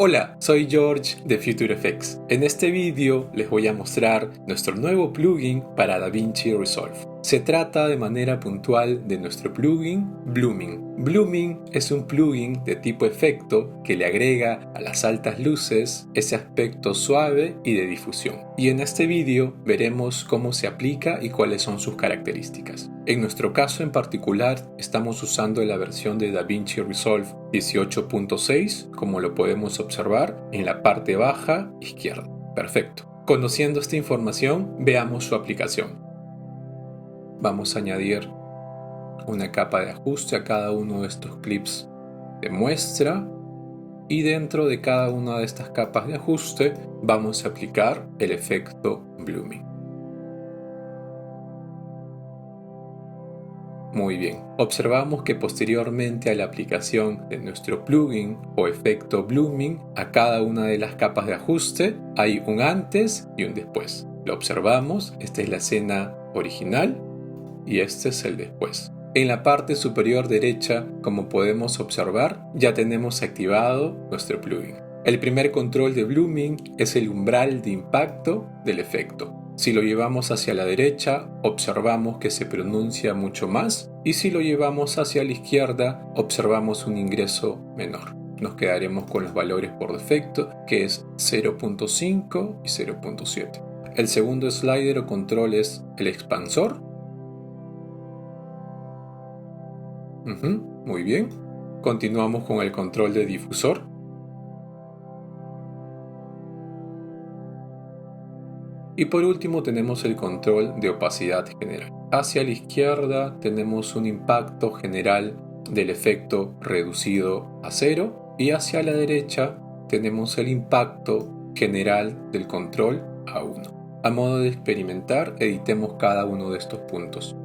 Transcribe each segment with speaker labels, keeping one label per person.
Speaker 1: Hola, soy George de FutureFX. En este vídeo les voy a mostrar nuestro nuevo plugin para DaVinci Resolve. Se trata de manera puntual de nuestro plugin Blooming. Blooming es un plugin de tipo efecto que le agrega a las altas luces ese aspecto suave y de difusión. Y en este vídeo veremos cómo se aplica y cuáles son sus características. En nuestro caso en particular estamos usando la versión de DaVinci Resolve 18.6, como lo podemos observar en la parte baja izquierda. Perfecto. Conociendo esta información, veamos su aplicación. Vamos a añadir una capa de ajuste a cada uno de estos clips de muestra y dentro de cada una de estas capas de ajuste vamos a aplicar el efecto Blooming. Muy bien, observamos que posteriormente a la aplicación de nuestro plugin o efecto Blooming a cada una de las capas de ajuste hay un antes y un después. Lo observamos, esta es la escena original y este es el después. En la parte superior derecha, como podemos observar, ya tenemos activado nuestro plugin. El primer control de Blooming es el umbral de impacto del efecto. Si lo llevamos hacia la derecha, observamos que se pronuncia mucho más, y si lo llevamos hacia la izquierda, observamos un ingreso menor. Nos quedaremos con los valores por defecto, que es 0.5 y 0.7. El segundo slider o control es el expansor. Muy bien. Continuamos con el control de difusor. Y por último tenemos el control de opacidad general. Hacia la izquierda tenemos un impacto general del efecto reducido a 0 y hacia la derecha tenemos el impacto general del control a 1. A modo de experimentar, editemos cada uno de estos puntos.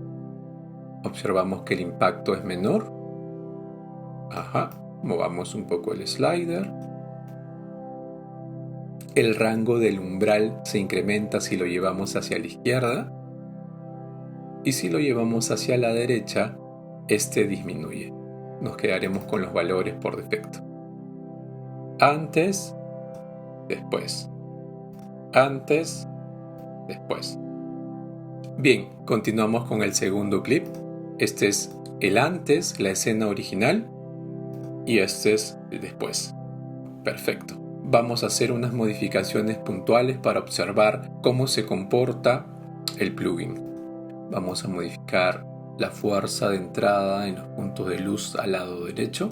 Speaker 1: Observamos que el impacto es menor. Movamos un poco el slider. El rango del umbral se incrementa si lo llevamos hacia la izquierda. Y si lo llevamos hacia la derecha, este disminuye. Nos quedaremos con los valores por defecto. Antes, después. Antes, después. Bien, continuamos con el segundo clip. Este es el antes, la escena original. Y este es el después. Perfecto. Vamos a hacer unas modificaciones puntuales para observar cómo se comporta el plugin. Vamos a modificar la fuerza de entrada en los puntos de luz al lado derecho.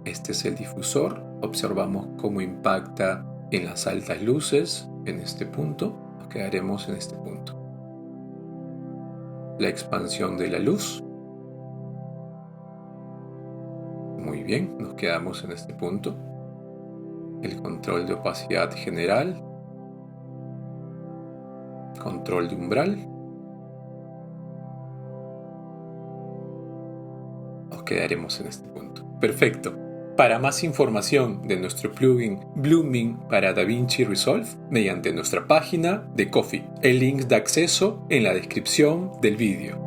Speaker 1: Este es el difusor. Observamos cómo impacta en las altas luces en este punto. Nos quedaremos en este punto. La expansión de la luz. Muy bien, nos quedamos en este punto. El control de opacidad general. Control de umbral. Nos quedaremos en este punto. Perfecto. Para más información de nuestro plugin Blooming para DaVinci Resolve, mediante nuestra página de Ko-fi. El link de acceso en la descripción del vídeo.